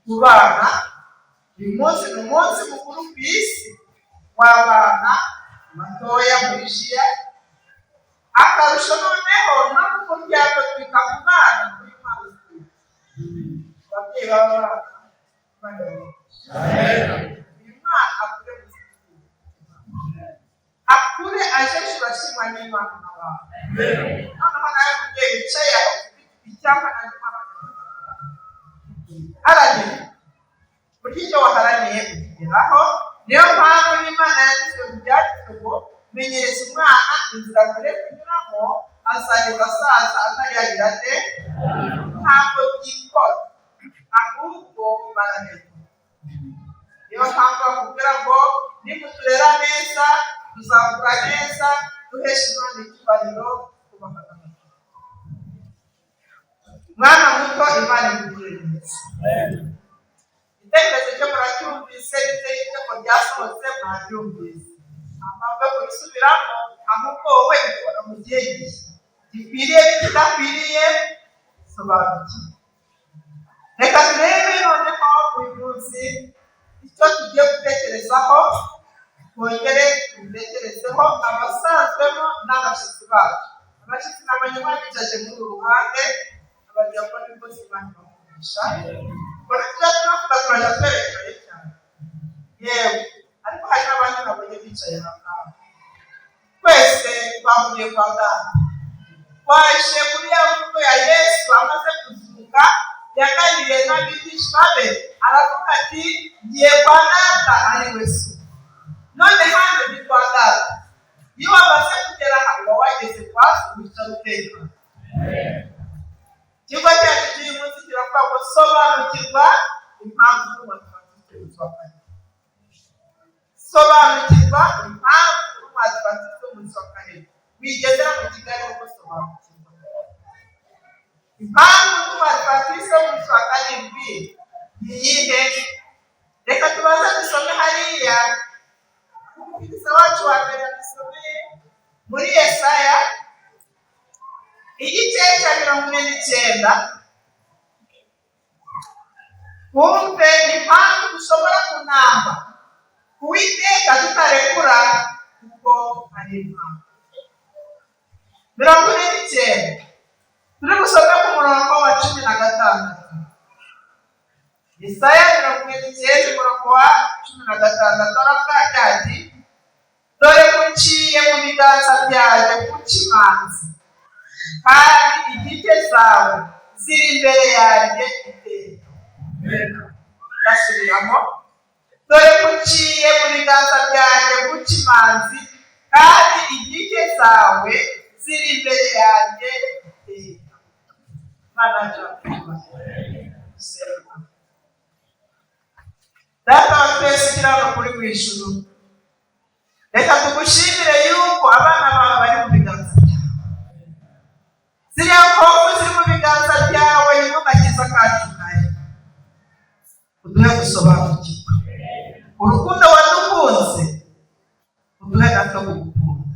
Kubana uyu munsi ni umunsi mukuru ku isi w'abana batoya muri Jiya, akarusho noneho no mu muryango twita ku bana muri Marusi babyeyi b'abana uyu mwana akure aje turashimwa n'Imana n'abantu. Noneho nawe mubyeyi wicaye aho icyapa aragenda buryo waharaniye kugeraho. Niyo mpamvu n'Imana yanditse mu byanditswe ngo menyereza umwana inzira akwiriye kunyuramo, azageza asaza atariyagira ate, ntabwo byikora ahubwo baranezwa. Niyo mpamvu bakubwira ngo nimuturera neza tuzakura neza duhesha Imana icyubahiro kubahana. Mwana muto Imana imugirire neza. Igitekerezo cyo muracyumvise n'iteko ryasohotse mwabyumvise. Mpamvu yo kubisubiramo ahubwo wowe bikora mu gihe gikwiriye n'ikidakwiriye sobanukirwa. Reka turebe noneho uyu munsi icyo tugiye gutekerezaho, twongere tubitekerezeho abasanzwemo n'abashyitsi bacu. Abashyitsi n'abanyamahanga bicaje muri uru ruhande, abadiyakoni bose Imana ibakumisha. Buri tujya tunavuga turajya twerekeye cyane. Yewe ariko hari n'abandi nabonye bicaye ahangaha. Twese twahuriye kwa Data. Twaje muri ya mvugo ya Yesu amaze kuzuka, yaganiriye n'abigishwa be aravuga ati ngiye kwa Data ari we So. None hano ni kwa Data. Iyo wamaze kugera hano wageze kwa So wicara utekana. Ikigo cyacu cy'uyu munsi kiravuga ngo sobanukirwa impamvu y'Umwadiventisti wa kane. Sobanukirwa impamvu y'Umwadiventisti wa kane. Wigezera mu Kigali wo gusobanukirwa impamvu y'Umwadiventisti wa kane ni iyihe? Reka tubaze dusome hariya umubwiriza wacu wa mbere dusomeye muri Yesaya igice cya 49. Wumve impamvu dushobora kunamba Uwiteka tutarekura kuko ari impamvu. 49 turi gusoma ku murongo wa 16. Yesaya 49 umurongo wa 16 aravuga ati dore muciye mu biganza byanjye kuca imanzi, kandi inkike zawe ziri imbere yanjye iteka. Gasubiramo, dore muciye mu biganza byanjye guca imanzi, kandi inkike zawe ziri imbere yanjye iteka. Mana cyangwa Data wa twese kirano kuri mu ijuru, reka tugushimire yuko abana bawe bari mu biganza byawe. Ziriya nkoko ziri mu biganza byawe niyo gakiza kacu kari. Uduhe gusobanukirwa urukundo wadukunze, uduhe natwe kugukunda.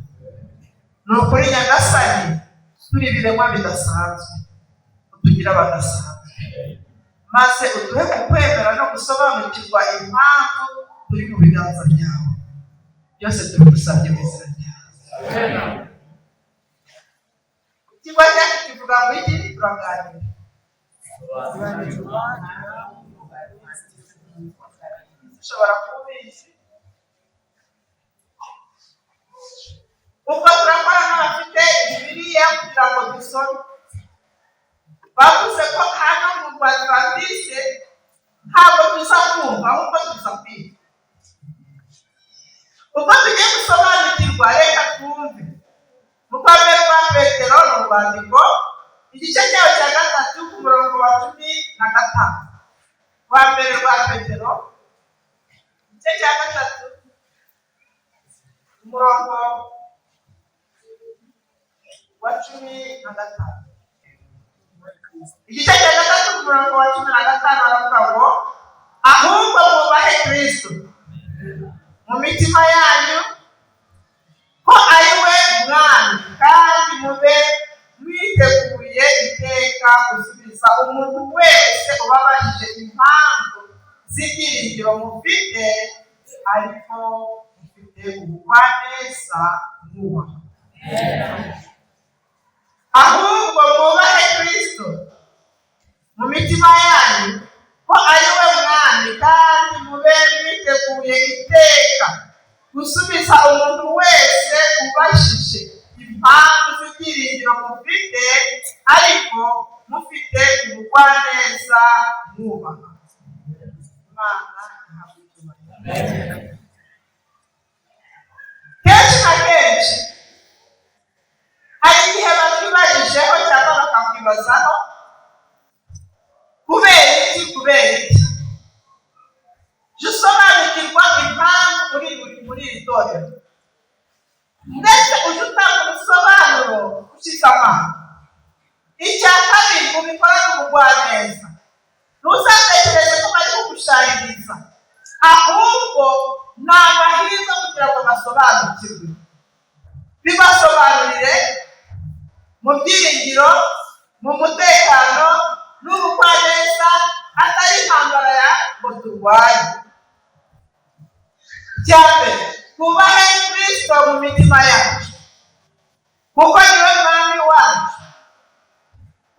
Ni ukuri Nyagasani turi ibiremwa bidasanzwe, utugira abadasanzwe, maze uduhe kukwemera no gusobanukirwa impamvu turi mu biganza byawe. Byose tubigusabye mu izina ryawe. Ikigo cyacu kivuga ngo iki? Turaganira. Ushobora kubizi. Ubwo turakora n'abafite Bibiliya kugira ngo dusome. Bavuze ko hano mu Badiventisti ntabwo tuza kumva ahubwo tuza kwiga. Ubwo tugiye gusobanukirwa reka twumve mu kwa mbere rwa Petero mu rwandiko igice cyayo cya 3 ku murongo wa 15. Kwa mbere rwa Petero igice cya 3 umurongo wa 15. Igice cya 3 ku murongo wa 15 aravuga ngo ahubwo mubahe Kristo mu mitima yanyu ko ari we mwami, kandi mube mwiteguye iteka gusubiza umuntu wese ubabajije impamvu z'ibyiringiro mufite, ariko mufite ubugwaneza mwubaha. Ahubwo mubahe Kristo mu mitima yanyu ko ari we mwami, kandi mube mwiteguye iteka gusubiza umuntu wese ubajije impamvu z'ibyiringiro mufite, ariko mufite ubugwaneza mwubaha. Imana ihabwe. Kenshi na kenshi hari igihe batwibajijeho cyangwa bakakwibazaho kubera iki jya usobanukirwa impamvu muri iri torero, ndetse ujye utanga ubusobanuro ushize amanga. Icya kabiri, ubikorane ubugwaneza. Ntuzatekereze ko bari kugushaririza, ahubwo ni amahirwe kugira ngo basobanukirwe. Bibasobanurire mu byiringiro, mu mutekano n'ubugwaneza, atari intambara ya ngo turwaye. Icya mbere, twubahe Kristo mu mitima yacu kuko niwe mwami wacu.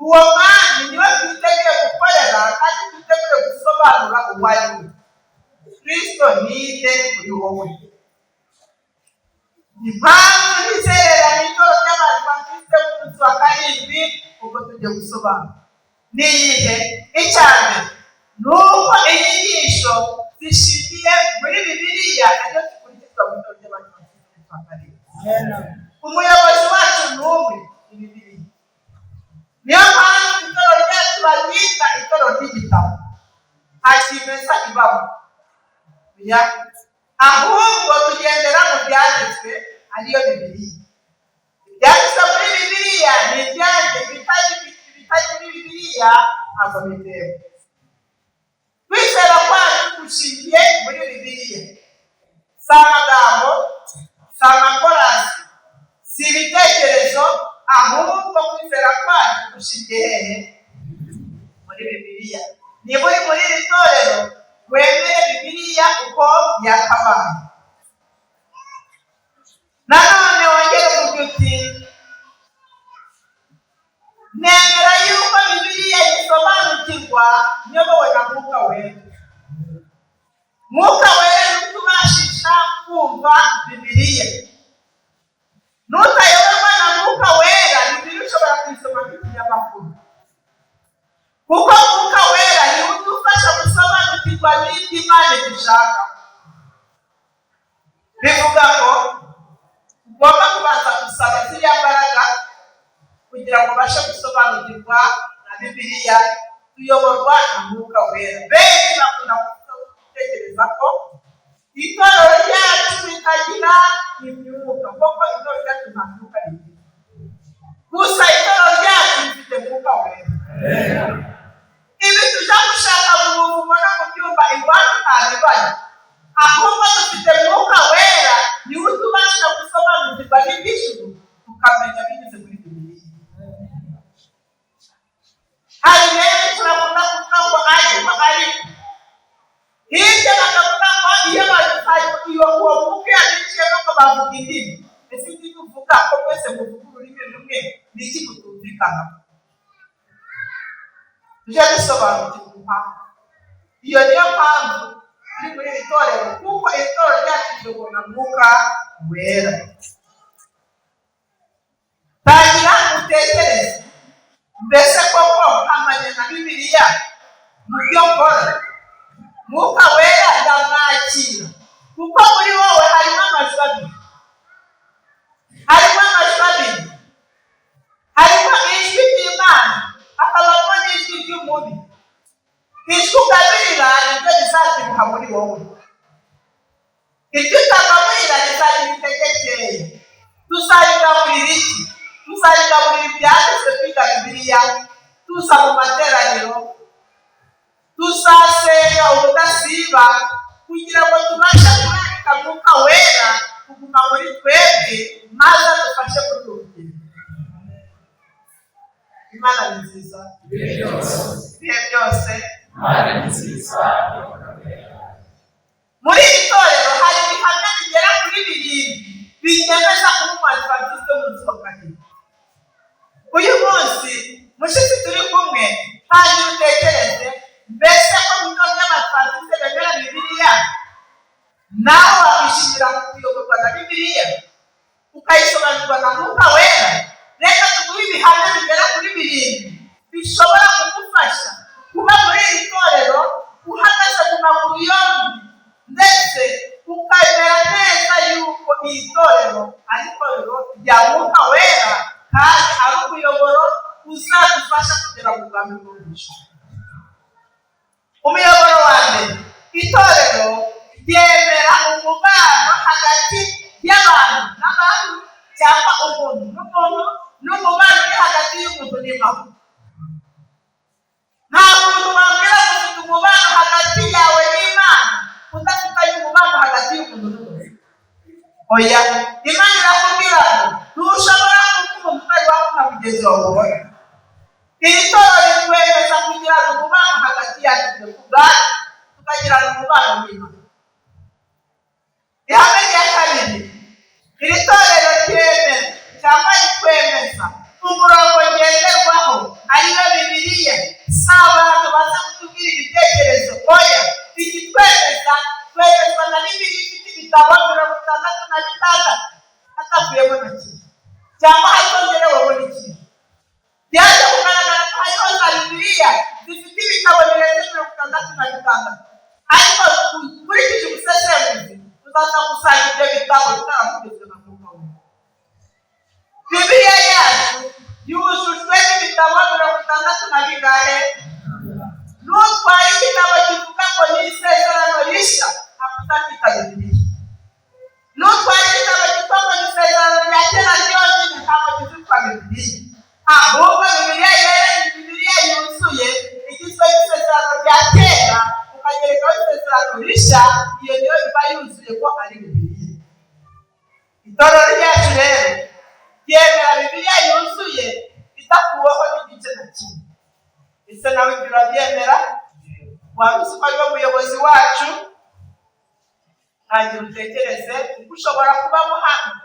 Uwo mwami niwe twiteguye gukorera kandi twiteguye gusobanura uwo ari we. Kristo ninde kuri wowe? Impamvu nizerera mu itoro ry'Abadiventisti b'umunsi wa karindwi ubwo tugiye gusobanura ni iyihe? Icya mbere ni uko inyigisho zishingiye muri Bibiliya ariyo zikurikizwa mu itoro ry'Abadiventisti b'umunsi wa karindwi. Umuyobozi wacu ni umwe, ni Bibiliya. Niyo mpamvu itoro ryacu barwita itoro ry'igitabo, nta kimeza ibamo, ahubwo tugendera mu byanditswe ariyo Bibiliya. Ibyanditswe muri Bibiliya ni ibyanditswe bitari muri Bibiliya ntabwo bitewe. Kwizera kwacu gushingiye muri Bibiliya, si amagambo, si amakorasi, si ibitekerezo, ahubwo kwizera kwacu gushingiye hehe? Muri Bibiliya. Niba uri muri iri torero wemere Bibiliya uko yakabaye. Nanone wongere kugira uti nemera yuko Bibiliya isobanukirwa nyobowe na Mwuka Wera. Mwuka Wera ni utubashisha kumva Bibiliya. Nutayoborwa na Mwuka Wera, Bibiliya ushobora kuyisoma nk'ikinyamakuru, kuko Mwuka Wera ni udufasha gusobanukirwa n'ibyo Imana ishaka. Bivuga ko ugomba kubanza gusaba ziriya mbaraga kugira ngo ubashe gusobanukirwa na Bibiliya. Tuyoborwa na Mwuka Wera. Benshi bakunda gutekereza ko itorero ryacu ritagira imyuka, kuko itorero ryacu nta myuka rigira. Gusa itorero ryacu rifite Mwuka Wera. Ibi tujya gushaka mu buvumo no mu byumba iwacu ntabibaye, ahubwo dufite Mwuka Wera niwe utubasha gusobanukirwa n'iby'ijuru tukamenya binyuze muri Bibiliya. Hari benshi turakunda kuvuga ngo ariko hirya bakavuga ngo iyo bagiye uwo mwuka yandikiyemo ngo bavuga indimi. Ese indimi uvuga ko mwese muvuga ururimi rumwe, ni iki mutumvikana? Tujye dusobanukirwa impamvu. Iyo niyo mpamvu turi muri iri torero, kuko iri torero ryacu riyoborwa na Mwuka Wera. Tangira utekereze, mbese koko mpamanye na Bibiliya mu byo nkora? Mwuka wera ndamwakira kuko muri wowe harimo amajwi abiri. Harimo ijwi ry'Imana, hakabamo n'ijwi ry'umubi. Ijwi ugabirira nibyo rizaturuka muri wowe, ijwi utagaburira rizagira itegekeye. Tuzayigaburira iki? Tuzayigaburira ibyanditswe kwiga Bibiliya, tuza mu materaniro, tuzasenga ubudasiba kugira ngo tubashe kurarika Mwuka wera kuguma muri twebwe maze adufashe muri uru rugendo. Imana ni nziza ibihe byose. Muri iri torero hari ibihamya bigera kuri 7 bigemeza ko Umwadiventiste w'umunsi wa karindwi. Uyu munsi mushiki turi kumwe kandi utekereze mbese ko mu bigo by'Abadiventiste bemera Bibiliya nawe wakishimira kuyoborwa na Bibiliya ukayisobanurwa na Mwuka wera. Reka tuguhe ibihamya bigera kuri 7 bishobora kugufasha kuba muri iri torero uhagaze ku maguru yombi ndetse ukemera neza yuko iri torero ari itorero rya Mwuka wera kandi ari umuyoboro uzadufasha kugera mu bwami bw'ijuru. Umuyoboro wa mbere, itorero ryemera umubano hagati y'abantu n'abantu cyangwa umuntu n'umuntu, n'umubano uri hagati y'umuntu n'Imana. Nta muntu wambwira ngo ufite umubano hagati yawe n'Imana udafitanye umubano hagati y'umuntu n'umuntu. Oya, Imana irakubwira ngo ntushobora kuba umuntu utari wabona mugenzi wawe ubona. Iri torero ritwemeza kugirana umubano hagati yacu ubwacu, tukagirana umubano n'Imana. Ihame rya kabiri, iri torero ryemera cyangwa ritwemeza umurongo ngenderwaho ariyo Bibiliya. Si abantu baza kutubwira ibitekerezo, oya, ikitwemeza twemezwa na Bibiliya ifite ibitabo 66 hatavuyemo na kimwe cyangwa hatongerewe muri kimwe. Byaje kugaragara ko hariho za Bibiliya zifite ibitabo birenze 66, ariko ukurikije ubusesenguzi tuzaza gusanga ibyo bitabo bitaravugizwe na Mwuka wera. Bibiliya yacu yujujwe n'ibitabo 66. Nutwaye igitabo kivuga ngo ni isezerano rishya, akuzafita Bibiliya. Nutwaye igitabo kivuga ngo ni isezerano rya kera ryonyine, ntabwo kizitwa Bibiliya. Ahubwo Bibiliya yera ni Bibiliya yuzuye, igizwe n'isezerano rya kera ukagerekaho isezerano rishya, iyo niyo iba yuzuye ko ari Bibiliya. Itorero ryacu rero ryemera Bibiliya yuzuye idakuweho n'igice na kimwe. Ese nawe turabyemera? Waba uzi ko ari we muyobozi wacu? Ntangira utekereze uko ushobora kuba muhanga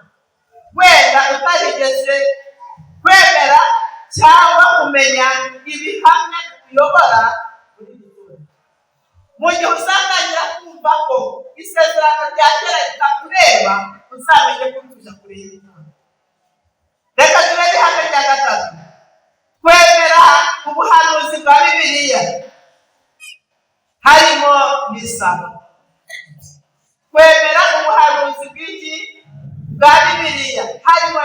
wenda utarigeze kwemera cyangwa kumenya ibihamya bikuyobora muri iri torero. Mu gihe uzatangira kumva ko isezerano rya kera ritakureba, uzamenye ko uza kure y'iri torero. Reka turebe ihame rya gatatu, kwemera ubuhanuzi bwa Bibiliya harimo n'isaba. Kwemera ubuhanuzi bw'iki bwa Bibiliya harimo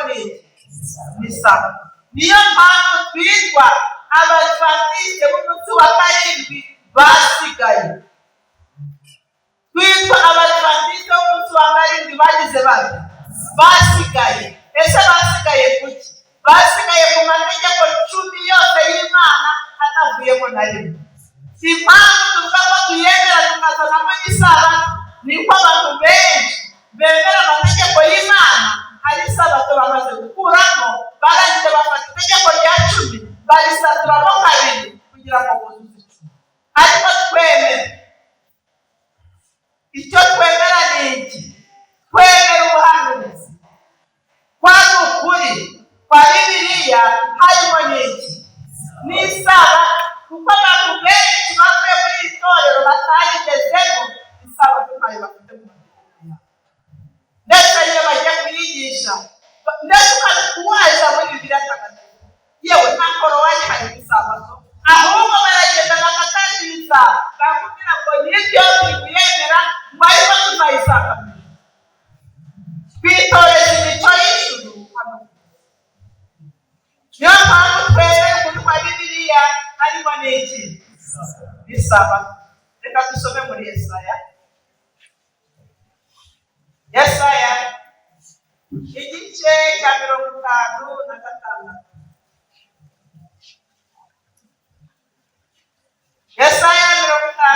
n'isaba. Niyo mpamvu twitwa Abadiventiste b'umunsi wa karindwi basigaye. Twitwa Abadiventiste b'umunsi wa karindwi bagize bati basigaye. Ese basigaye kuki? Basigaye ku mategeko 10 yose y'Imana hatavuyemo na rimwe. Impamvu tuvuga ko tuyemera tukazanamo n'isabato niko abantu benshi bemera amategeko y'Imana, hari isabato bamaze gukuramo, barangije bafata itegeko rya 10 barisaturamo 2 kugira ngo buzuze 10. Ariko twemera, icyo twemera ni iki? Twemera ubuhanuzi kwa ukuri kwa Bibiliya harimo n'iki? N'isaba, kuko abantu benshi bavuye muri iri torero batayigezemo isabato ntayo bafite mu mategeko. Ndetse iyo bagiye kuyigisha ndetse ukaza muri Bibiliya takatifu, yewe nta korowani hari isabato, ahubwo baragenda bagatangiza bakubwira ngo nibyo isabato. Reka dusome muri Yesaya igice cya 56. Yesaya 56.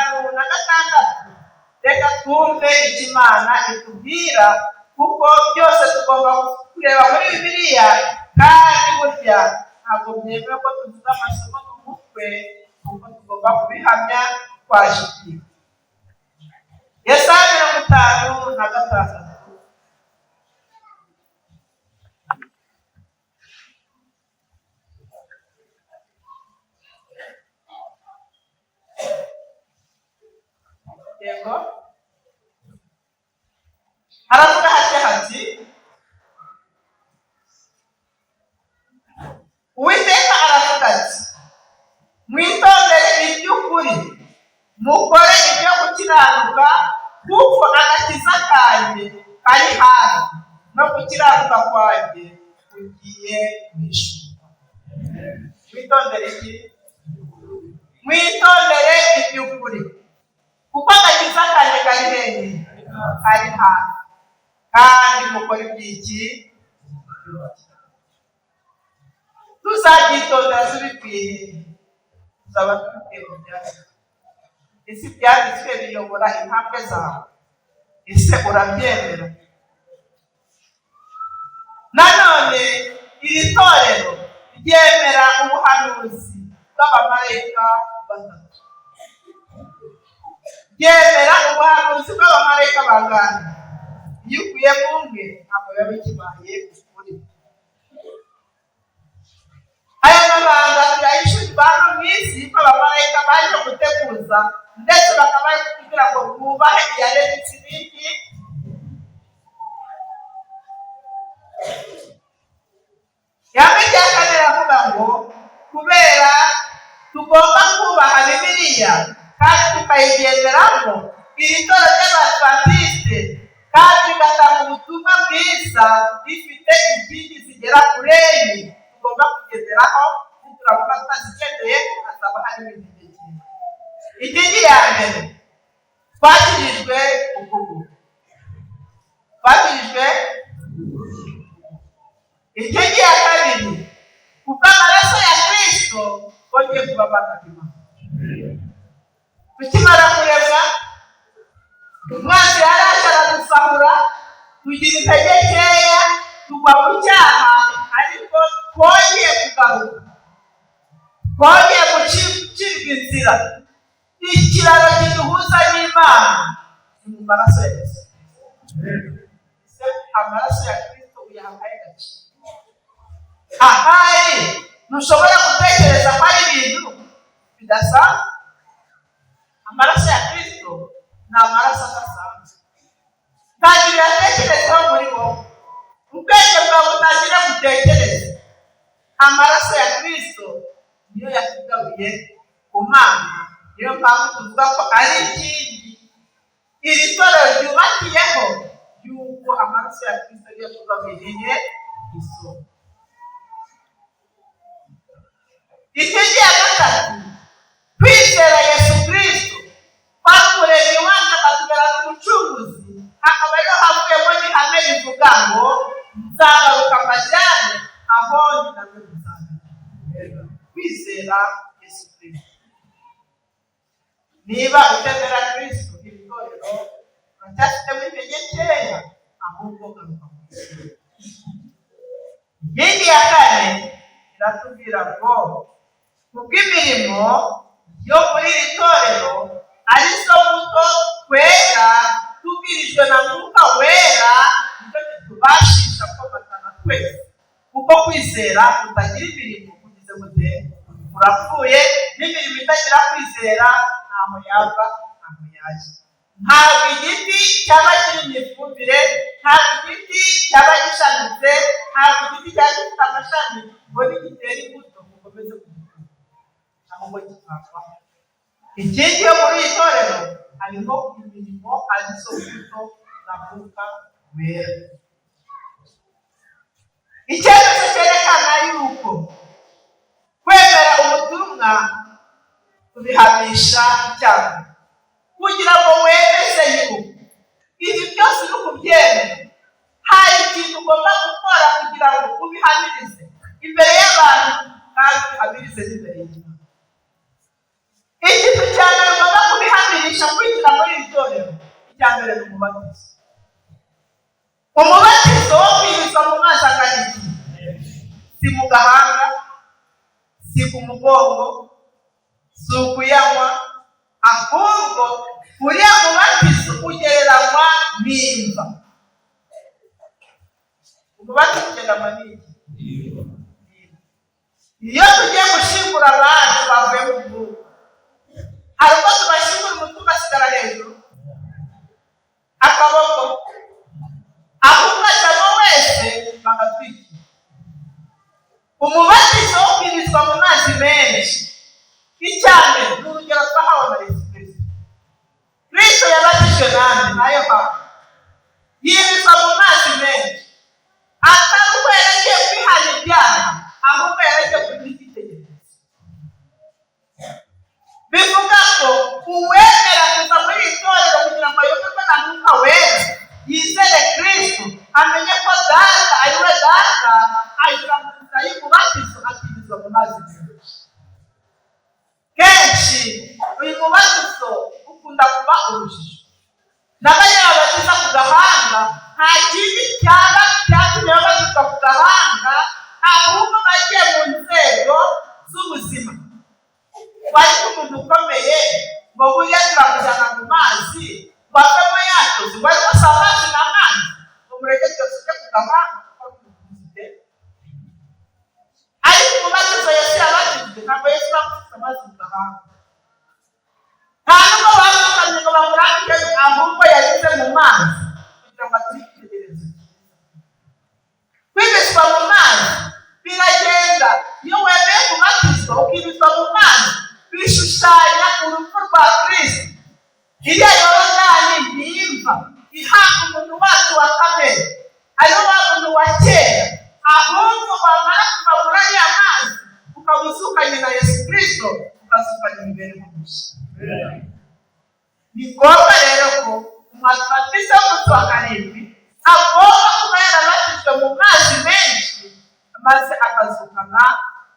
Reka twumve icyo Imana itubwira, kuko byose tugomba kureba muri Bibiliya, kandi burya ntabwo byemewe ko tuvuga amasomo mu mutwe, kuko tugomba kubihamya twashikiye. Yesaya 56. Yego, haravuga hati Uwiteka aravuga ati, mwitondere iby'ukuri, mukore ibyo gukiranuka, kuko agakiza kanjye kari hafi, no gukiranuka kwanjye kugiye guhishurwa. Mwitondere iki? Mwitondere iby'ukuri, kuko agakiza kanjye kari hehe? Kari hafi, kandi mukore iby'iki? Tuzabyitondera tubikwiye, tuzaba tubikwiye mu byanditswe. Ese ibyanditswe biyobora intambwe zawe? Ese urabyemera? Nanone iri torero ryemera ubuhanuzi bw'abamarayika batatu. Ryemera ubuhanuzi bw'abamarayika bangana. Iyo ukuyemo umwe ntabwo biba bikibaye ukuri. Aya mabanga turayishyurwa hano mu isi, ko abamarayika baje guteguza, ndetse bakaba bari kugira ngo bubahe iyaremye ikibindi. Ihame rya kane riravuga ngo kubera tugomba kubaha Bibiliya kandi tukayigenderamo, iri toro ry'Abadiventiste kandi rigatanga ubutumwa bwiza rifite inkingi zigera kuri enye tugomba kugenderaho. Turavuga tutazigendeye hazaba hari ibindi bintu. Inkingi ya mbere, twakirijwe ukuguru. Inkingi ya kabiri, kuko amaraso ya Kristo twongeye kuba abana. Tukimara kuremwa, umwanzi yaraje aradusahura, tugira intege nkeya, tugwa mu cyaha, ariko twongeye kugaruka, twongeye gucibwa inzira. Ikiraro kiduhuza n'Imana ni mu maraso ya Yesu. Amaraso ya Kristo uyahaye agaciro. Ahari ntushobora gutekereza ko ari ibintu bidasanzwe. Amaraso ya Kristo ni amaraso adasanzwe. Ntagira yatekerezaho muri wowe, ubwenge bwawe utagira gutekereza. Amaraso ya Kristo niyo yatugaruye ku Mana. Niyo mpamvu tuvuga ko ari ikindi iri torero ryubakiyeho, yuko amaraso ya Kristo niyo yatugaruye isoko. Ikindi ya gatatu, kwizera Yesu Kristo kwamuremye wacu akatubera n'umucunguzi, hakaba ariho havuyemo n'ihame rivuga ngo nzagaruka mbajyane aho nyinawe muzagaruka. Kwizera Yesu Kristo. Niba utemera Kristo, iri torero uracyafitemo intege nkeya, ahubwo garuka mu isi. Inkingi ya kane iratubwira ngo kubw'imirimo yo muri iri torero arizo mbuto twera tubwirijwe na Mwuka Wera, nicyo kitubashisha komatana twese. Kuko kwizera kutagira imirimo kugize gute? Urapfuye. N'imirimo itagira kwizera ntaho yava, ntaho yaje. Ntabwo igiti cyaba kirimo ifumbire, ntabwo igiti cyaba gishamitse, ntabwo igiti cyaba gifite amashami ngo nigitera imbuto gukomeze kugikura, ahubwo kikava. Ikindi yo muri iri torero harimo imirimo arizo mbuto za Mwuka Wera. Icyemezo cyerekana yuko kwemera ubutumwa kubihamisha icyaha kugira ngo wemeze yuko ibi byose uri kubyemera. Hari ikintu ugomba gukora kugira ngo ubihamirize imbere y'abantu kandi ubihamirize n'imbere y'Imana. Ikintu cya mbere ugomba kubihamirisha kwinjira muri iri torero, icya mbere ni umubatizo. Umubatizo wo kwibizwa mu mazi angana iki? Si mu gahanga, si ku mugongo, si ukuyanywa, ahubwo uriya mubatizo ugereranywa n'imva. Umubatizo ugereranywa n'imva. Iyo tugiye gushingura abantu bavuye mu gihugu, hari ubwo tubashingura umutwe ugasigara hejuru, akaboko ahubwo ajyamo wese bagatwikira. Umubatizo wo kwibizwa mu mazi menshi, icyambere ni urugero twahawe na Yesu Kristo. Kristo yabatijwe nande? Nayo mpamvu yibizwa mu mazi menshi, atari uko yaragiye kwihana ibyaha, ahubwo yaragiye kugira icyitegererezo. Bivuga ko uwemera kuza muri iri torero kugira ngo ayoborwe na Mwuka Wera, yizere Kristo, amenye ko Data ari we Data, ayishyira mu nzira y'umubatizo akibizwa mu mazi menshi. Kenshi uyu mubatizo ukunda kuba urujijo. N'abanyabatiza ku gahanga nta kindi cyaba cyatumye babatizwa ku gahanga, ahubwo bagiye mu nzego z'ubuzima. Wari umuntu ukomeye ngo buriya turamujyana mu mazi ngo avemo yatoze, ngo ariko si amazi n'amazi, ngo mureke byose ujye ku gahanga kuko bimeze. Ariko umubatizo Yesu yabatijwe ntabwo Yesu bamutije amazi mu gahanga. Nta nubwo bamukamye ngo bamurangire, ahubwo yanyuze mu mazi kugira ngo atwitegereze. Kwibizwa mu mazi biragenda. Iyo wemeye kubatizwa ukibizwa mu mazi, bishushanya urupfu rwa Kristo. Iriya Yorodani ni imva ihanga umuntu wacu wa kamere, ariwo wa muntu wa kera, ahubwo wamara kuva muri ariya mazi ukaba uzukanye na Yesu Kristo, ukazukanya imibereho mishya. Ni ngombwa rero ko umubatizo w'umunsi wa karindwi agomba kuba yarabatijwe mu mazi menshi, maze akazukana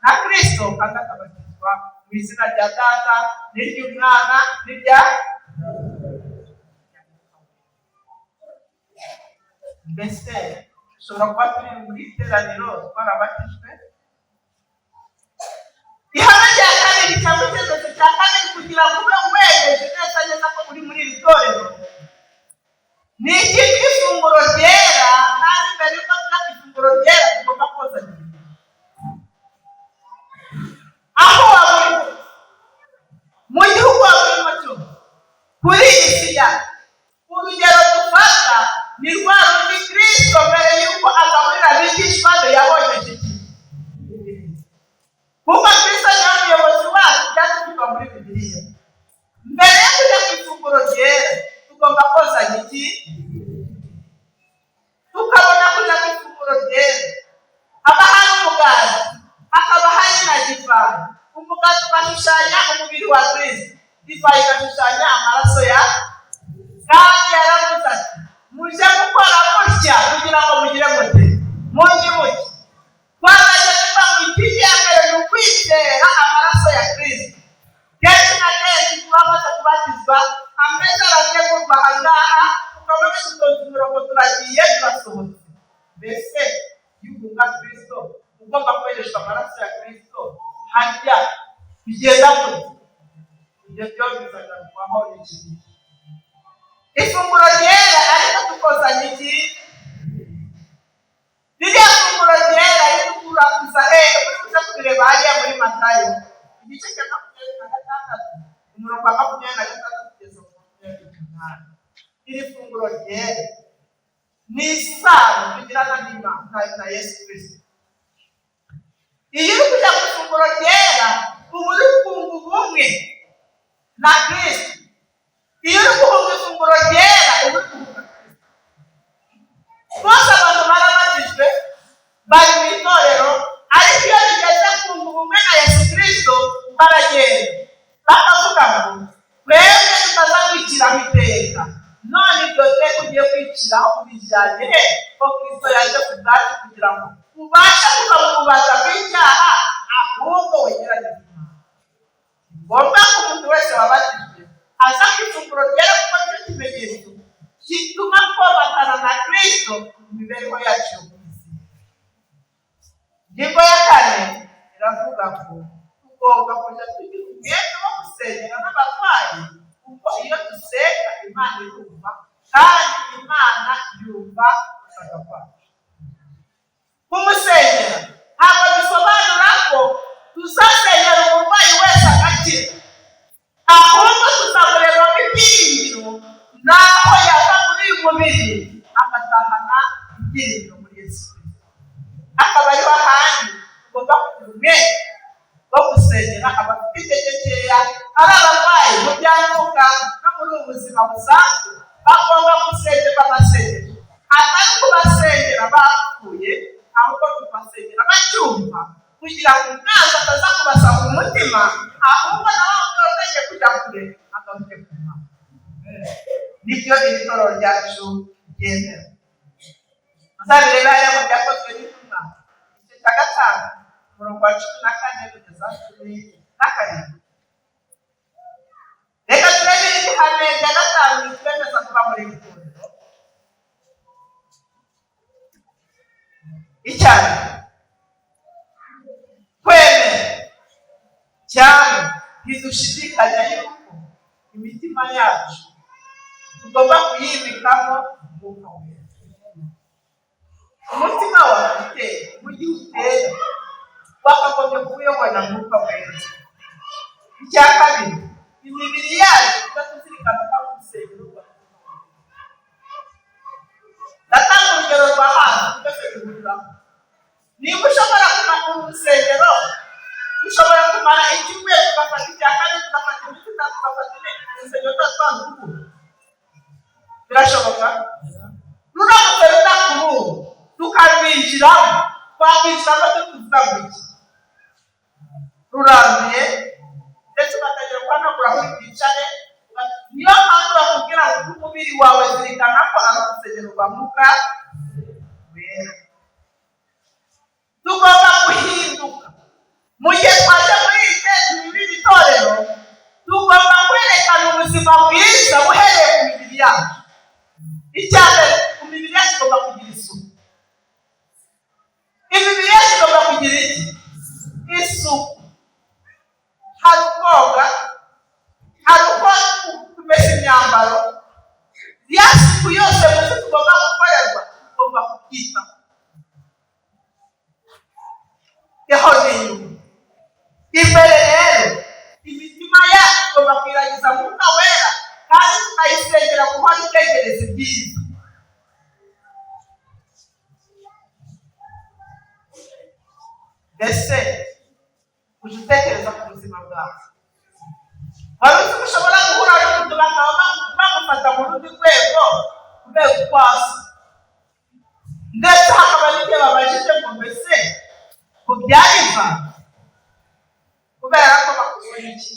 na Kristo, kandi akabatizwa mu izina rya Data n'iry'Umwana n'irya. Mbese ushobora kuba turi muri iteraniro twarabatijwe. Ihame rya kabiri cyangwa icyemezo cya kabiri kugira ngo ube wegeje neza neza ko uri muri iri torero, ni icyitwa ifunguro ryera. Kandi mbere y'uko tuza ku ifunguro ryera tugomba koza ibirenge. Aho waba uri mu gihugu waba urimo cyose, kuri iyi si yacu, urugero dufata ni rwa rundi Kristo mbere y'uko agaburira abigishwa be yabonye iki. Kuko Kristo niwe muyobozi wacu, byatuvugwa muri Bibiliya. Mbere yo kujya ku ifunguro ryera tugomba koza iki. Tukabona kujya ku ifunguro ryera haba hari umugati, hakaba hari na divayi. Umugati ugashushanya umubiri wa Kristo, divayi igashushanya amaraso ya. Kandi yaravuze ati mujye gukora gutya kugira ngo mugire mute munyibuke. Twazajya tuva mu itike ya mbere ni ukwizera amaraso ya Kristo. Kenshi na kenshi tuba bamaze kubatizwa, ameza arategurwa aha ngaha, tukabona dutonze umurongo, turagiye turasohotse. Mbese iyo ugunga Kristo ugomba kwereshwa amaraso ya Kristo, harya bigenda gute? Ibyo byo bizagarukwaho n'iki gihe. Ifunguro ryera ariko tukozanya iki? Ririya funguro ryera ritukura kuza hehe? Kuza kubireba hariya muri Matayo igice cya 26 umurongo wa 26 kugeza ku 28. Iri funguro ryera ni isano tugirana n'Imana na Yesu Kristo. Iyo uri kujya ku ifunguro ryera uba uri kunga ubumwe na Kristo. Iyo uri kuvuga ifunguro ryera uba uri kuvuga Kristo. Bose abantu barabatijwe bari mu itorero, ariko iyo bigeze kunga ubumwe na Yesu Kristo baragenda bakavuga kwiciraho iteka. None iryo teka ugiye kwiciraho kubijyanye he ko Kristo yaje ku bwacu kugira ngo ubashe kuva mu bubata bw'icyaha, ahubwo wegeranye n'Imana. Ngombwa ko umuntu wese wabatijwe aza ku ifunguro ryera, kuko nicyo kimenyetso gituma twomatana na Kristo mu mibereho yacu yo ku isi. Ingingo ya 4 iravuga ko tugomba kujya tugira umwete wo gusengera n'abarwayi, kuko iyo dusenga Imana irumva, kandi Imana yumva gusaba kwacu. Kumusengera ntabwo bisobanura ko tuzasengera umurwayi wese agakira, ahubwo tuzamurebamo ibyiringiro naho yava muri uyu mubiri agatahana ibyiringiro muri Yesu Kristo. Akaba ariho ahandi tugomba kugira umwete wo gusengera abafite intege nkeya, ari abarwayi mu by'umwuka no muri ubu buzima busanzwe. Bagomba gusengerwa amasengesho, atari kubasengera bapfuye, ahubwo kubasengera bacyumva, kugira ngo umwanzi ataza kubasaba umutima, ahubwo nawe utoroteye kujya kure agaruke ku Mana. Nibyo iri torero ryacu ryemera. Muzabireba rero mu byakozwe n'intumwa, igice cya 5 umurongo wa 14 kugeza 17. Reka turebe iri hame rya 5 ritwemeza kuba muri iri torero. Icyane kwemera cyane ntidushidikanya yuko imitima yacu tugomba kuyibikamo umwuka wera. Umutima wawe utera, mu gihe utera wakagombye kuwuyobora na mwuka wera. Icya kabiri, imibiri yacu tugatuzirikana ko ari urusengero rwa Kristo. Ndatanga urugero rwa hano twese duhuriramo. Niba ushobora kumara urusengero, ushobora kumara icyumweru tugafata icya kane, tugafata iminsi 3, tugafata ine, urusengero turatwandukura. Birashoboka? Ruramutse rudakubura tukarwinjiramo, twakwicaramo tukuvuga ngo iki? Rurambiye, ndetse bakagira kwanagura aho twicare. Niyo mpamvu bakubwira ngo umubiri wawe zirikana ko ari urusengero rwa mwuka wera. Tugomba guhinduka. Mu gihe twaje muri iri torero, tugomba kwerekana ubuzima bwiza buhereye ku mibiri yacu. Icya mbere, ku mibiri yacu tugomba kugira isuku. Imibiri yacu tugomba kugira iki? Isuku. Hari ukoga, hari uko tumesa imyambaro. Ya suku yose muzi tugomba gukorerwa, tugomba kubyitaho. Imbere rero, imitima yacu tugomba kwiragiza mwuka wera, kandi tukayisengera guhora itekereza ibyiza. Mbese uje utekereza ku buzima bwawe? Wari uzi ko ushobora guhura n'umuntu bakaba bamufata mu rundi rwego, urwego ukwasi, ndetse hakaba n'igihe babajije ngo mbese ngo byariva kubera ko bakubona iki?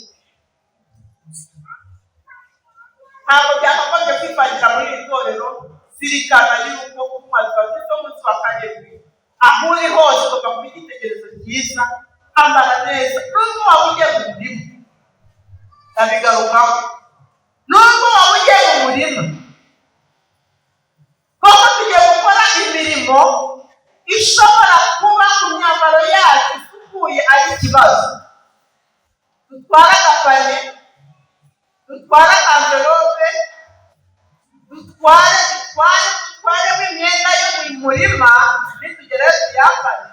Ntabwo byakagombye kwivangira muri iri torero. Zirikana yuko umwaka wa Kristo umunsi wa 7 aho uri hose ugomba kuba igitekerezo cyiza, ambara neza. Nubwo waba ugiye mu murima, ndabigarukaho, nubwo waba ugiye mu murima, kuko tugiye gukora imirimo ishobora kuba ku myambaro yacu isukuye ari ikibazo. Dutwara agapanye, dutwara amvelope, dutwaremo imyenda yo mu murima, nitugerayo tuyambare,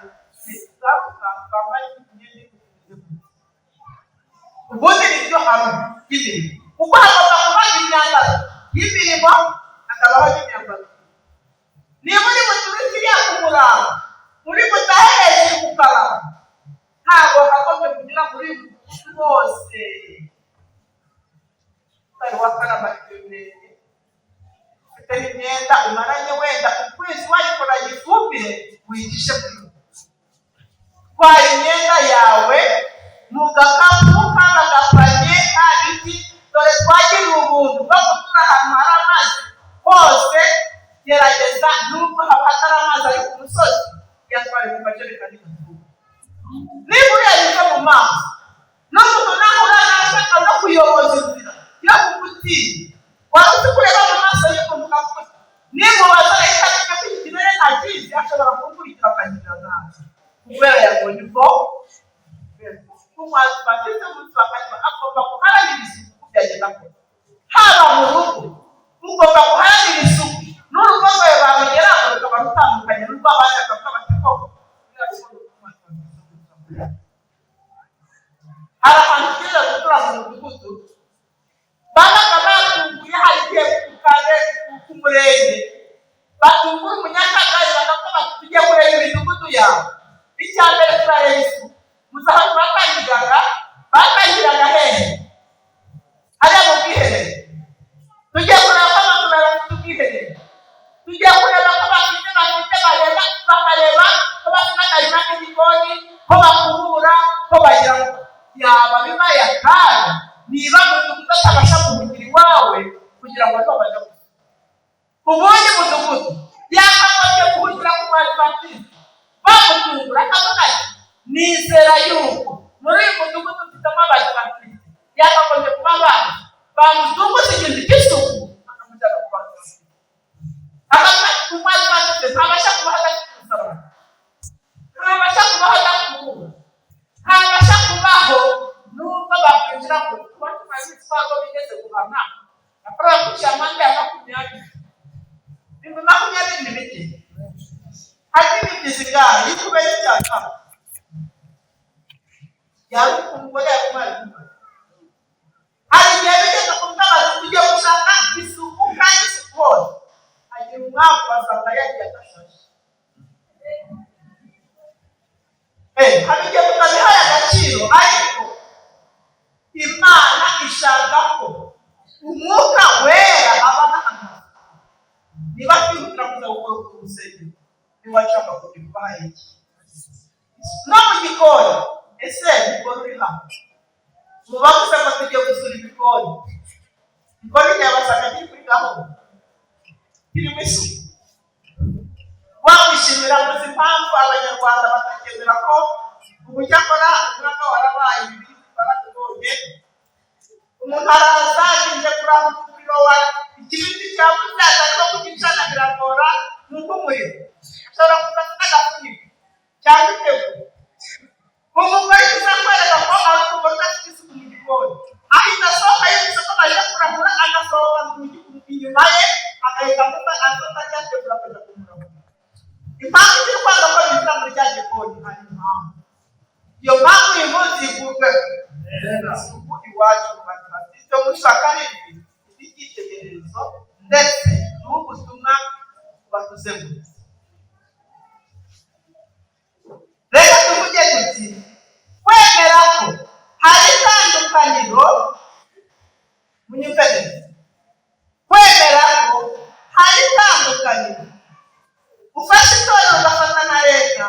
nitugaruka twambare imyenda y'ubuvuzi. Ubundi nibyo hamwe y'imirimo, kuko hagomba kuba imyambaro y'imirimo, hakabaho n'imyambaro. Niba uri buturukiriya ku murango, uri butahe hejuru ku karama, ntabwo hagomba kugira muri bose. Utari wakarama ibirenge, ufite imyenda umaranye wenda ukwezi wayikoranye ifumbire, wigishe kuri twara imyenda yawe mu gakapu k'agapanye ka giti. Dore twagiriye ubuntu bwo uri ahantu hari amazi hose gerageza nubwo haba hatari amazi ari ku musozi yatwara mu majerekani niba ureba mu mazi n'umuntu naho urashaka no kuyoboza inzira yo kugutinya waba uzi kureba mu maso y'umuntu ukavuga niba waza ahita amenya ko ikirere ntakizi ashobora kugukurikira akagirira nabi kubera yabonye ubwo kumazi bateze umunsi bakanywa agomba guharanira isuku uko byagenda kose haba mu rugo ugomba guharanira isuku n'urugo rwawe barugeraho rukaba rutandukanye n'urw'abandi bakavuga bati koko hari ahantu tugeze gutura mu mudugudu babaga batunguye hari igihe ku murenge batungura umunyakagari bakavuga bati tujye kureba imidugudu yawe icya mbere turareba isuku muzi ahantu batangiraga hehe hariya mu bwiherero tugiye kureba ko abantu bafite ubwiherero tugiye kureba ko bafite bareba bakareba ko bafite akarima k'igikoni ko bakubura ko bagira ngo yaba bibaye akaga niba mudugudu atabasha kuvugira iwawe kugira ngo babashe ubundi mudugudu yakagombye kuvugira ku bantu bafite bamutungura akavuga ati nizera yuko muri uyu mudugudu dufitemo abantu bafite yakagombye kuba bamutunguza ikintu cy'isuku bakamujyana ku bantu bafite akavuga ati ku bantu bafite ntabasha kubaho adafite ntabasha kubaho adakubura ntabasha kubaho nubwo bakwinjira mu kuba tumaze twago bigeze guhana akora gushyira amande ya 20 ibintu 20 ni bike hari n'ibyizi ngaho yikubeye cyane yawe kumugore yakumara hari igihe bigeze kuvuga bati tujye gushaka isuku kandi siporo agira umwaka wasanga yagiye agashaje hari igihe tutabihaye agaciro ariko Imana ishaka ko umwuka wera abana hano niba twihutira kuza gukora urusengero niba nshaka kugira ubaye iki no mu gikoni ese igikoni uri hano muba gusa ngo tujye gusura igikoni igikoni cyabasanga kiri kuri gahunda kirimo isuku wabishimira muzi impamvu abanyarwanda batakemera ko uburyo akora umwaka warabaye ibiri baratubonye umuntu araza aginje kuri aho umuriro wa ikibindi cyawe cyaza ariko kugicana biragora nuko umuriro ashobora kuza agafuniko cyangwa itego umugore uzakwereka ko ari umugore udafite isuku mu gikoni ahita asohoka yumvise ko baje kurahura agasohoka inyuma ye agahita afata ryategura akajya kumurahura impamvu iri kwanga ko binjira muri cya gikoni hari impamvu iyo mpamvu uyu munsi igurwe isuku iwacu batiste mushaka n'ibindi icyitegererezo ndetse n'ubutumwa batuzengurutse reka tuvuge tuti kwemera ko hari itandukaniro munyumvire kwemera ko hari itandukaniro ufashe itorero ugafata na leta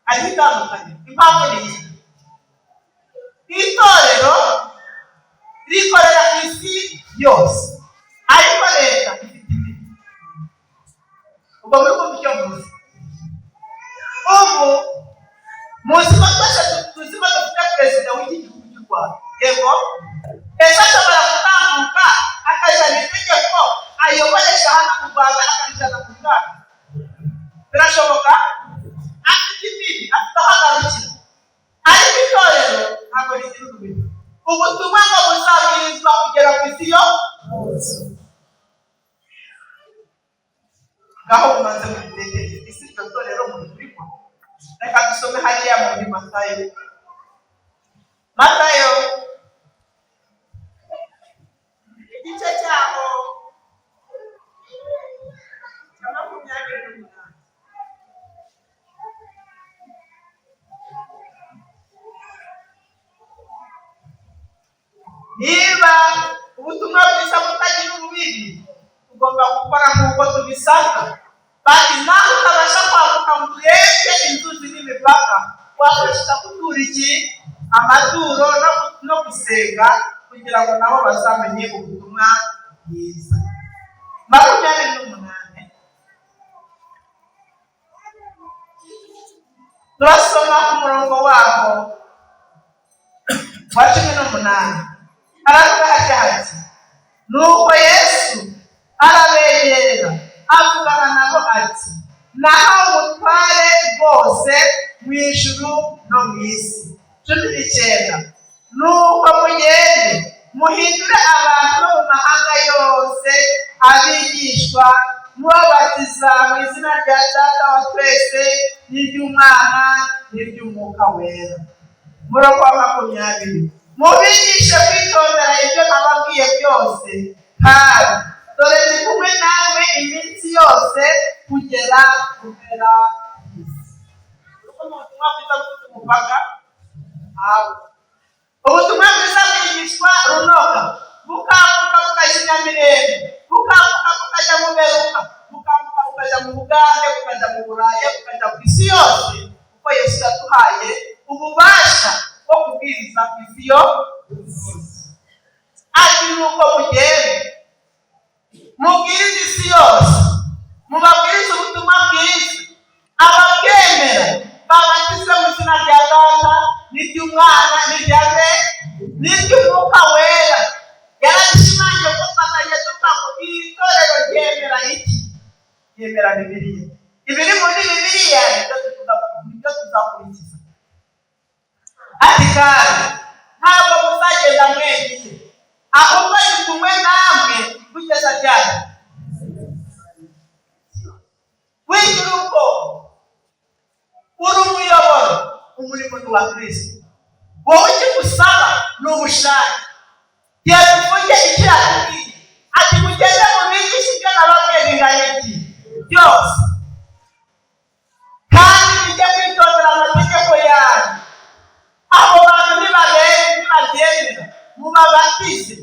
hari itandukaniro impamvu ni iyi itorero rikorera isi yose ariko leta ifite imiti ubwo muri kumva icyo mvuze ubu muzi ko twese tuzi ko dufite perezida w'iki gihugu cy'u Rwanda yego ese ashobora gutambuka akajyana itegeko ayoboresha hano mu Rwanda akarijana mu Rwanda birashoboka afite imiti afite aho agarukira ariko itorero ntabwo rigira urubiri ubutumwa ngo buzabwirizwa kugera ku isi yose ngaho bumaze mu gitekerezo isi iryo torero muri turimo reka dusome hariya muri Matayo igice cyaho cya 28 niba ubutumwa bwiza butagira urubiri tugomba gukora nk'uko tubisabwa kandi nawe utabasha kwambuka ngo urebe inzuzi n'imipaka wafasha gutura iki amaturo no gusenga kugira ngo nabo bazamenye ubutumwa byiza. 28 turasoma ku murongo waho wa 18 aravuga ati nuko Yesu arabegerera avugana nabo ati naho ubutware bwose mu ijuru no mu isi. 19 nuko mugende muhindure abantu bo mu mahanga yose abigishwa mubabatiza mu izina rya Data wa twese n'iry'Umwana n'iry'Umwuka wera. Murongo wa 20 mubigishe kwitondera ibyo nababwiye byose kandi dore ndi kumwe nawe iminsi yose kugera mpera y'isi. Ubutumwa bwiza bufite umupaka ubutumwa bwiza bwigishwa runoga bukambuka bukajya i Nyamirembe, bukambuka bukajya mu Beruka, bukambuka bukajya mu Bugande, bukajya mu Burayi, bukajya ku isi yose, kuko Yesu yaduhaye ububasha bwo kubwiriza ku isi yose. Ati nuko mugende mubwiriza isi yose, mubabwiriza ubutumwa bwiza, ababwemera babatizwe mu izina rya Data n'iry'Umwana n'iry'Umwuka wera. Yarabishimangiye ko twatanye tuvuga ngo iri torero ryemera iki? Ryemera Bibiliya. Ibiri muri Bibiliya nibyo tuzakurikiza. Ati kandi ntabwo muzagenda mwenyine, ahubwo ndi kumwe namwe kugeza ryari. Wigira ubwoba, uri umuyoboro, umurimo ni wa Kristo. Wowe ikigusaba ni ubushake. Tuvuge icyo yakubwiye ati mugende mubigishe ibyo nababwiye bingana iki byose, kandi bijye kwitondera amategeko yanyu. Abo bantu nibabyemera mubabatize,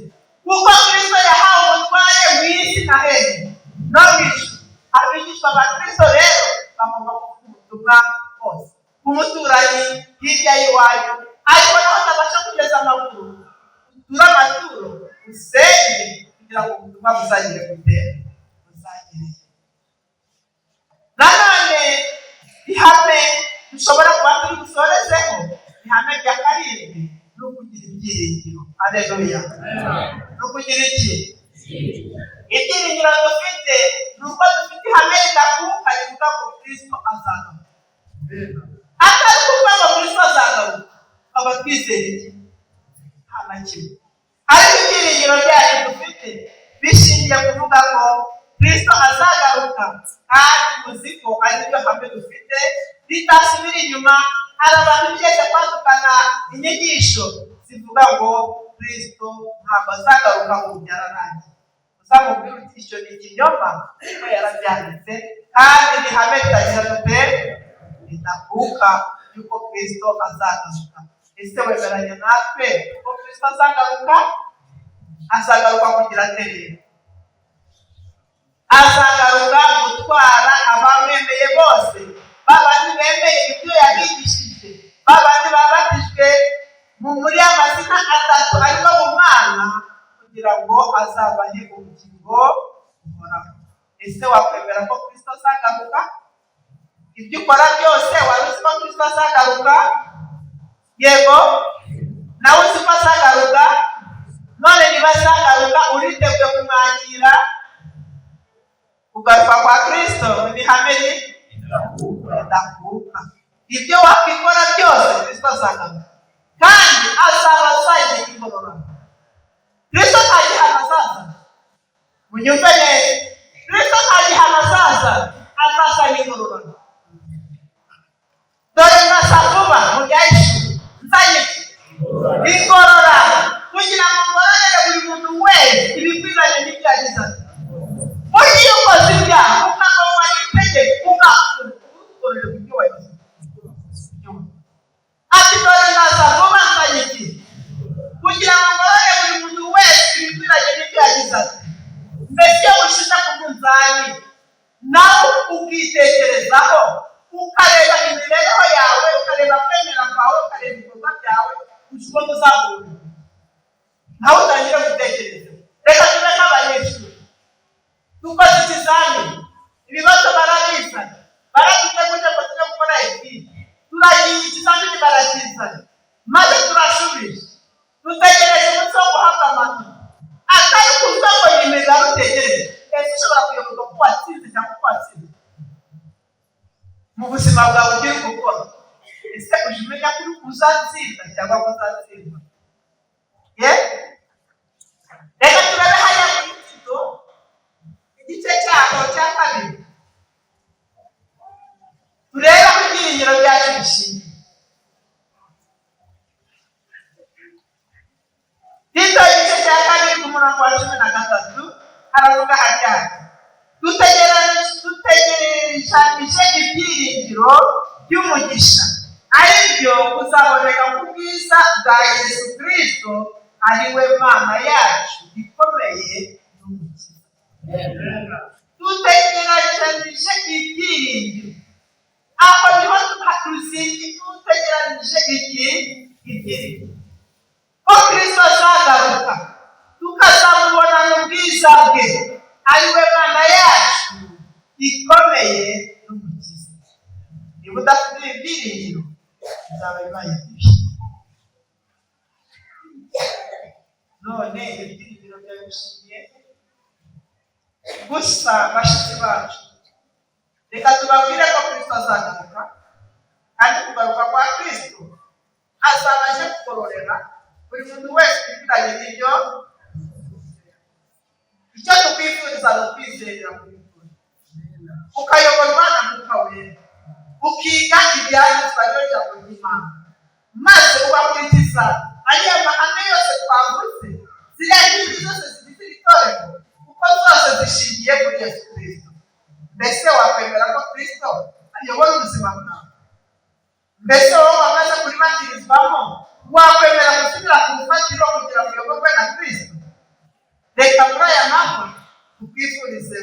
kuko Kristo yahawe ubutware mu isi na hejuru no mu ijuru. Abigishwa ba Kristo rero bagomba kuvuga ubutumwa bwose ku muturanyi hirya y'iwanyu, ariko naho utabasha kugeza amaguru utura amaturo usenge kugira ngo ubutumwa buzagire buzagire. Nanone ihame dushobora kuba turi gusorezeho, ihame rya 7 ni ukugira ibyiringiro. Haleluya. Ni ukugira iki? Ibyiringiro dufite ni uko dufite ihame ridakuka rivuga ngo Kristo azagaruka. Atari kuvuga ngo Kristo azagaruka aba twizeye iki? Nta na kimwe. Ariko ibyiringiro byacu dufite bishingiye kuvuga ngo Kristo azagaruka, kandi muzi ko ari byo hame dufite ritasubira inyuma. Hari abantu bigeze kwadukana inyigisho zivuga ngo Kristo ntabwo azagaruka ngo byararangiye. Uzamubwira uti icyo ni ikinyoma, kuko yarabyanditse, kandi ni hame ritagira dute ridakuka yuko Kristo azagaruka. Ese wemeranya natwe ko Kristo azagaruka? Azagaruka kugira tere, azagaruka gutwara abamwemeye bose, babandi bemeye ibyo yabigishije, babandi babatijwe muri amazina 3 ariko mu Mwana, kugira ngo azabahe ubugingo buhoraho. Ese wakwemera ko Kristo azagaruka? Ibyo ukora byose wari uzi ko Kristo azagaruka? Yego, nawe uzi ko azagaruka? None niba azagaruka uriteguye kumwakira? Kugaruka kwa Kristo ni ihame ridakuka. Ibyo wakwikora byose Kristo azagaruka, kandi azaba azagiye ingororano. Kristo nta gihano azaza, munyumve neza, Kristo nta gihano azaza, azazana ingororano. Dore nzaza vuba mu byahishwe, nzanye ingororano kugira ngo ngororere buri muntu wese ibikwiranye n'ibyo yagize ati. Mugiye ukoze ibyaha ukagomba n'itegeko ugororerwa ibyo wagize. Ati dore nzaza vuba nzanye kugira ngo ngororere buri muntu wese ibikwiranye n'ibyo yagize ati. Mbese iyo ushize ku munzani nawe ukitekerezaho, ukareba imibereho yawe, ukareba kwemera kwawe, ukareba ibikorwa byawe, ushobora kuzahura nawe utangire gutekereza. Reka tube nk'abanyeshuri mu buzima bwawe ugiye gukora. Ese uje umenya ko uzatsinda cyangwa ko uzatsindwa? Reka turabe hariya muri Tito igice cyaho cya kabiri, turebe ko ibyiringiro byacu bishingiye. Tito igice cya kabiri ku murongo wa 13 haravuga hati dutegereje ibyiringiro by'umugisha, ari byo kuzaboneka ku bwiza bwa Yesu Kristo, ari we Mana yacu ikomeye n'umukiza. Dutegereje ibyiringiro, aho niho dutegereje ibyiringiro ko Kristo azagaruka tukazamubona mu bwiza bwe, ari we Mana yacu ikomeye n'umukiza. Niba udafite ibyiringiro bizaba bibaye bibi. None ibyiringiro byawe bishingiye gusa bashiki bacu, reka tubabwire ko Kristo azagaruka, kandi kugaruka kwa Kristo azaba aje kugororera buri muntu wese ufitanye n'ibyo. Icyo tukwifuriza ni ukwizerera muri Kristo, ukayoborwa na Mwuka Wera, ukiga ibyanditswe n'ijambo ry'Imana, maze ugakurikiza ariya mahame yose twavuze, ziriya nkingi zose zigize itorero, kuko zose zishingiye kuri Yesu Kristo. Mbese wakwemera ko Kristo ayobora ubuzima bwawe? Mbese wowe wamaze kuribatirizwamo, wakwemera gusubira ku rufatiro kugira ngo uyoborwe na Kristo? Reka muri aya mahwa tukwifurize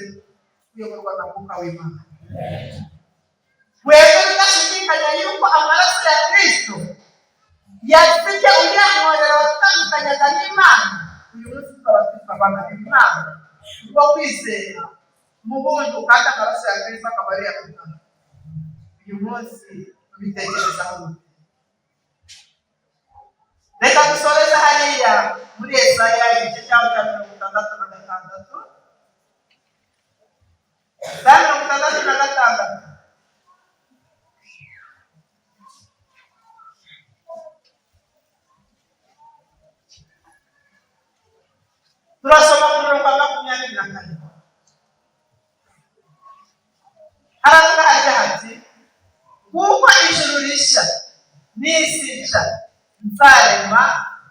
kuyoborwa na Mwuka w'Imana. Wewe udashidikanya yuko amaraso ya Kristo yasibye uyankorera watandukanyaga n'Imana, uyu munsi tukaba twitwa abana b'Imana kubwo kwizera mu buntu, kandi amaraso ya Kristo akaba ari yakugana. Uyu munsi tubitekerezaho. Reka dusoreze hariya muri Yesaya igice cyaho cya 66. Psalm 66. Turasoma ku murongo wa 24. Haravuga hati kuko ijuru rishya n'isi nshya nzarema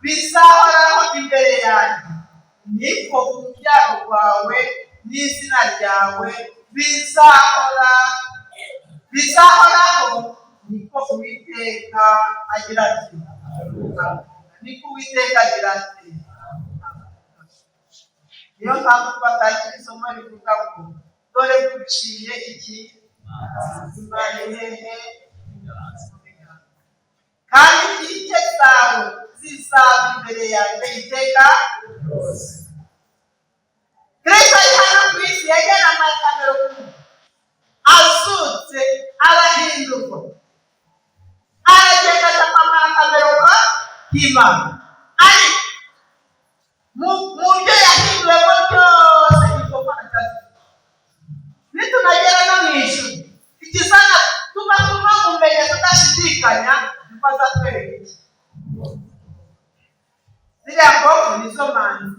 bizahoraho imbere yanjye, niko urubyaro rwawe n'izina ryawe bizahoraho, niko Uwiteka agira ati. Niko Uwiteka agira ati. Niyo mpamvu twatangira isomo rivuga ngo dore guciye iki Imana hehe, kandi inkike zawe zizaba imbere yanjye iteka ryose. Kristo ari hano ku isi yagena amakamero azutse arahindurwa, aragenda akamara akamero k'Imana, ariko mu byo yahinduwemo byose igomba akazi. Nitunagera no mu ijuru, ikizana tuba umenya tudashidikanya, niko azatwereka iki. Ziriya mbogo nizo manzi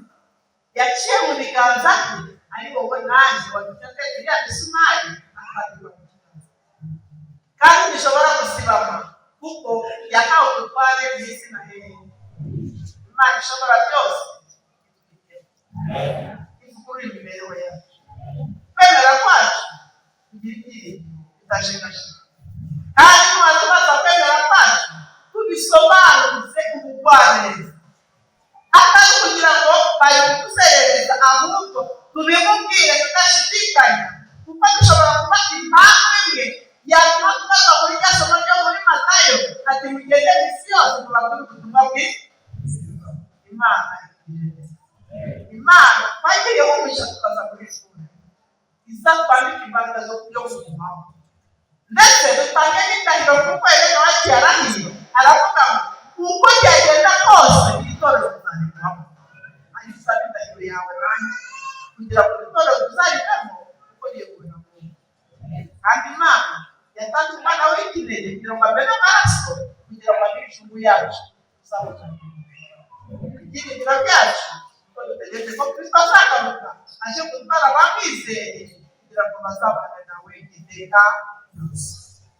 yaciye mu biganza bye, ari wowe nanjye wadufite iriya misumari akadura mu kiganza, kandi bishobora gusibama kuko yahawe ubutware mu isi na hehe. Imana ishobora byose ivugurura imibereho yacu. Kwemera kwacu kugira ibyiringiro bidashegashega, kandi tumaze kubaza kwemera kwacu tubisobanuze ubugwaneza, atari kugira ngo bayikuserereza, ahubwo tubimubwire tudashidikanya, kuko bishobora kuba impamvu imwe yatuma tugaruka muri rya somo ryo muri Matayo ati mugende mu isi yose mubabwire ubutumwa bwiza. Imana twagiriyeho umugisha tukaza kuri shuri, iza twandika imbaraga zo kugumaho, ndetse dutange n'indahiro kuko Elena wacu yarahiye aravuga ngo uko byagenda kose itorero tuzarikamo. Ariko usaba indahiro yawe nanjye kugira ngo itorero tuzarikamo kuko riyobowe na Mungu, kandi Imana yatanze yacu ibyiringiro byacu ko dutegereje ko Kristo azagaruka aje gutwara abamwizeye kugira ngo bazabane nawe iteka ryose.